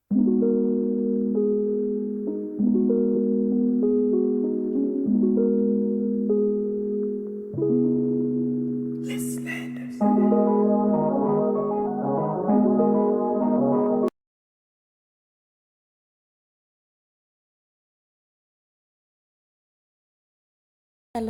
Hello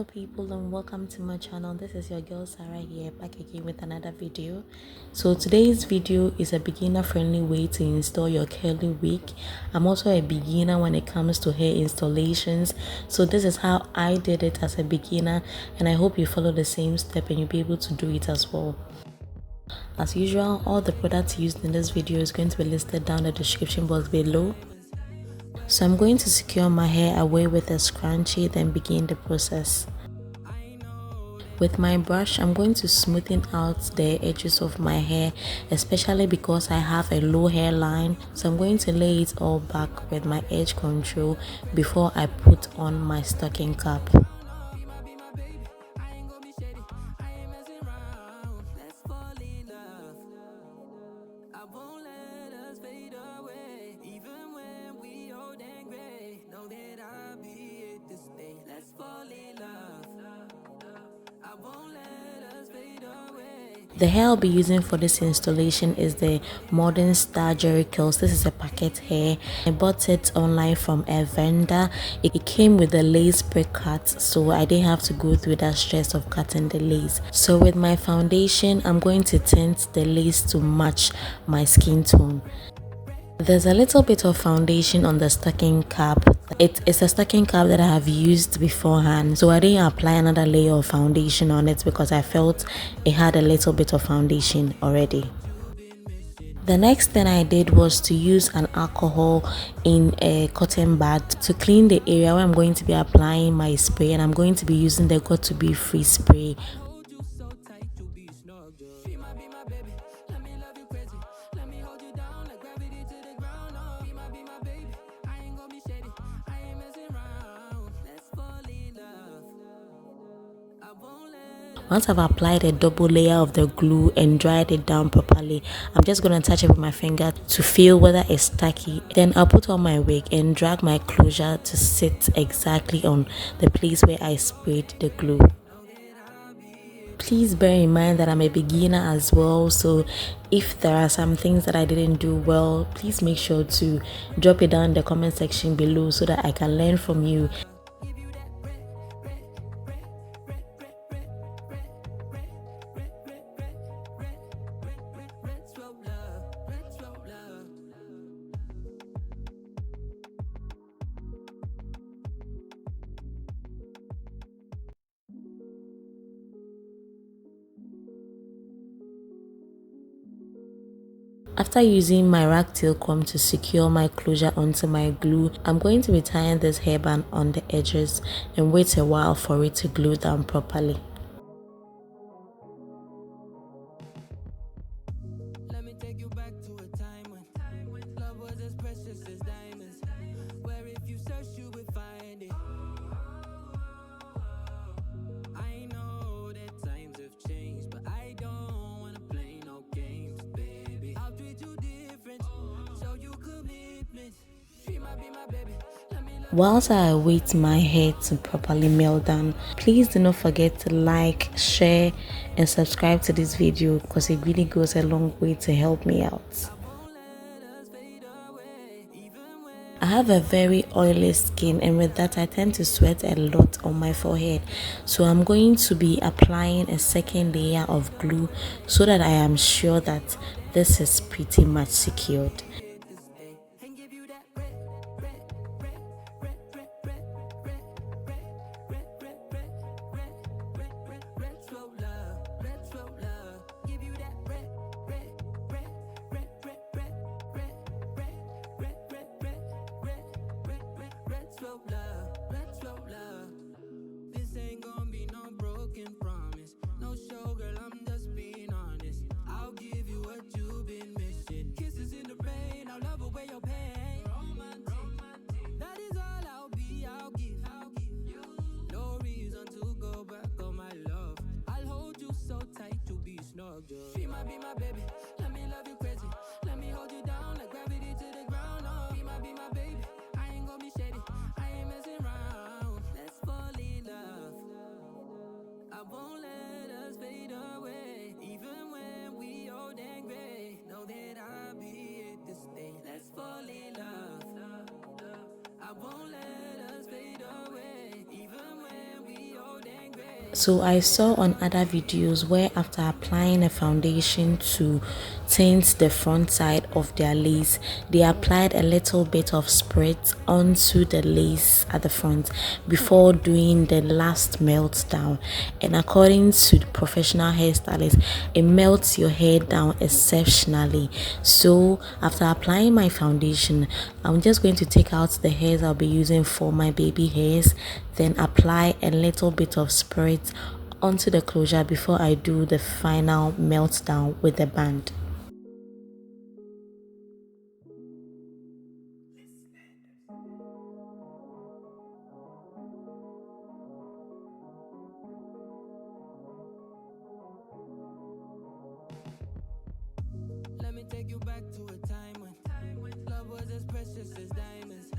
people and welcome to my channel. This is your girl Sarah here, back again with another video. So today's video is a beginner friendly way to install your curly wig. I'm also a beginner when it comes to hair installations, so this is how I did it as a beginner, and I hope you follow the same step and you'll be able to do it as well. As usual, all the products used in this video is going to be listed down in the description box below. So I'm going to secure my hair away with a scrunchie, then begin the process. With my brush, I'm going to smoothen out the edges of my hair, especially because I have a low hairline. So I'm going to lay it all back with my edge control before I put on my stocking cap. The hair I'll be using for this installation is the Modern Star Jerry Curls. This is a packet hair. I bought it online from a vendor. It came with a lace pre-cut, so I didn't have to go through that stress of cutting the lace. So with my foundation, I'm going to tint the lace to match my skin tone. There's a little bit of foundation on the stocking cap. It's a stocking cap that I have used beforehand, so I didn't apply another layer of foundation on it because I felt it had a little bit of foundation already. The next thing I did was to use an alcohol in a cotton bud to clean the area where I'm going to be applying my spray, and I'm going to be using the Got to Be Free spray. Once I've applied a double layer of the glue and dried it down properly, I'm just going to touch it with my finger to feel whether it's tacky. Then I'll put on my wig and drag my closure to sit exactly on the place where I sprayed the glue. Please bear in mind that I'm a beginner as well, so if there are some things that I didn't do well, please make sure to drop it down in the comment section below so that I can learn from you. After using my ragtail comb to secure my closure onto my glue, I'm going to be tying this hairband on the edges and wait a while for it to glue down properly. Let me take you back to a time when love was as precious as diamonds, where if you search you would find it. I know that times have changed, but I don't wanna play no games, baby. I'll treat you different, show you commitment. She might be my baby. Whilst I await my hair to properly melt down, please do not forget to like, share and subscribe to this video because it really goes a long way to help me out. I have a very oily skin, and with that I tend to sweat a lot on my forehead, so I'm going to be applying a second layer of glue so that I am sure that this is pretty much secured. Girl, I'm just being honest. I'll give you what you've been missing. Kisses in the rain. So I saw on other videos where after applying a foundation to tint the front side of their lace, they applied a little bit of spritz onto the lace at the front before doing the last melt down. And according to the professional hairstylist, it melts your hair down exceptionally. So after applying my foundation, I'm just going to take out the hairs I'll be using for my baby hairs, then apply a little bit of spritz onto the closure before I do the final meltdown with the band. Let me take you back to a time when love was as precious as diamonds,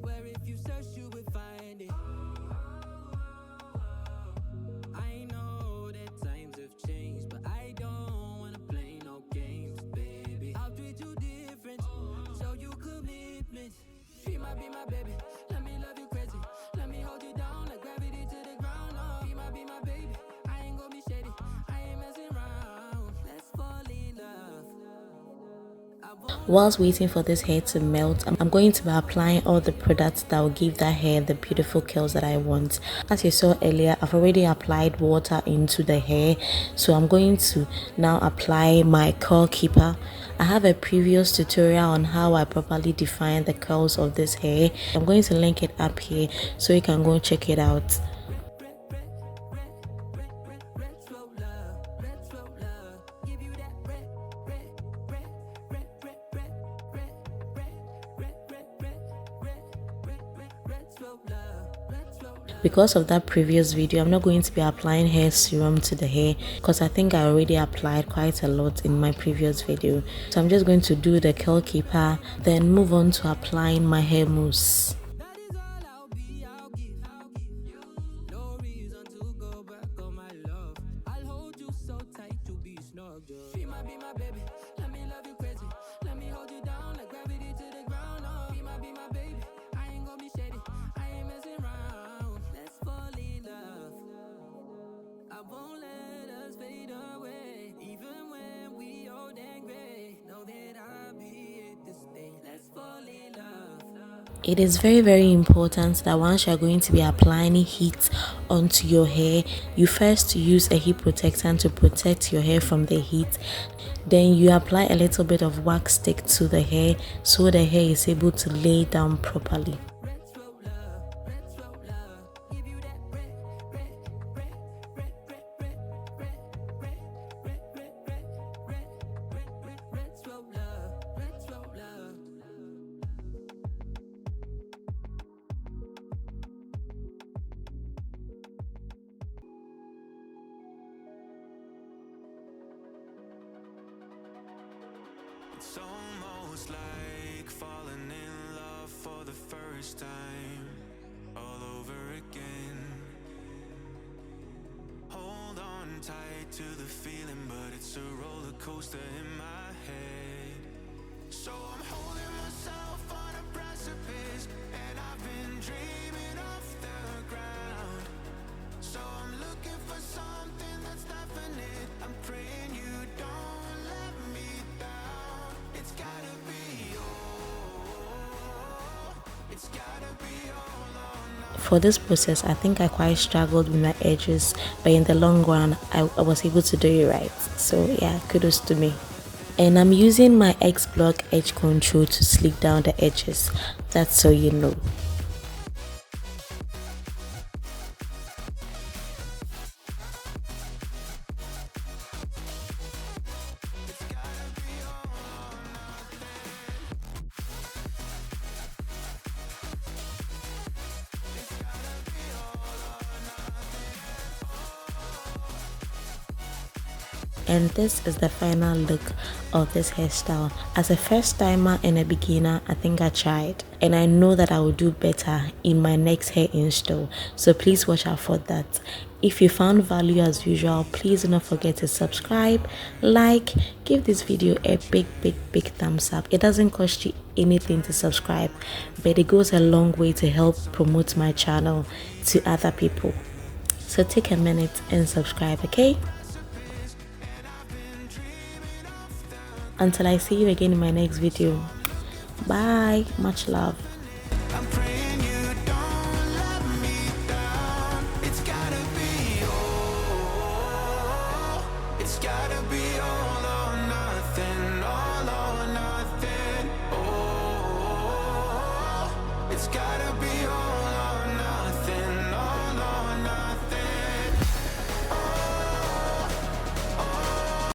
where if you search you would find it. I know that times have changed, but I don't wanna play no games, baby. I'll treat you different, show you commitment. She might be my baby, let me love you crazy. Let me hold you down like gravity to the ground. Oh, she might be my baby, I ain't gonna be shady, I ain't messing around. Let's fall in love. Whilst waiting for this hair to melt, I'm going to be applying all the products that will give that hair the beautiful curls that I want. As you saw earlier, I've already applied water into the hair, so I'm going to now apply my curl keeper. I have a previous tutorial on how I properly define the curls of this hair. I'm going to link it up here so you can go check it out. Because of that previous video, I'm not going to be applying hair serum to the hair because I think I already applied quite a lot in my previous video. So I'm just going to do the curl keeper, then move on to applying my hair mousse. It is very important that once you're going to be applying heat onto your hair, you first use a heat protectant to protect your hair from the heat. Then you apply a little bit of wax stick to the hair so the hair is able to lay down properly. It's almost like falling in love for the first time, all over again. Hold on tight to the feeling, but it's a roller coaster in my head. So I'm holding myself on a precipice, and I've been dreaming off the ground. So I'm looking for something that's definite. I'm praying you don't let me down. It's gotta be all. It's gotta be all or nothing. For this process, I think I quite struggled with my edges, but in the long run, I was able to do it right. So yeah, kudos to me. And I'm using my X Block Edge Control to sleek down the edges. That's so you know. And this is the final look of this hairstyle. As a first timer and a beginner, I think I tried, and I know that I will do better in my next hair install, so please watch out for that. If you found value as usual, please do not forget to subscribe, like, give this video a big thumbs up. It doesn't cost you anything to subscribe, but it goes a long way to help promote my channel to other people. So take a minute and subscribe, okay? Until I see you again in my next video. Bye. Much love.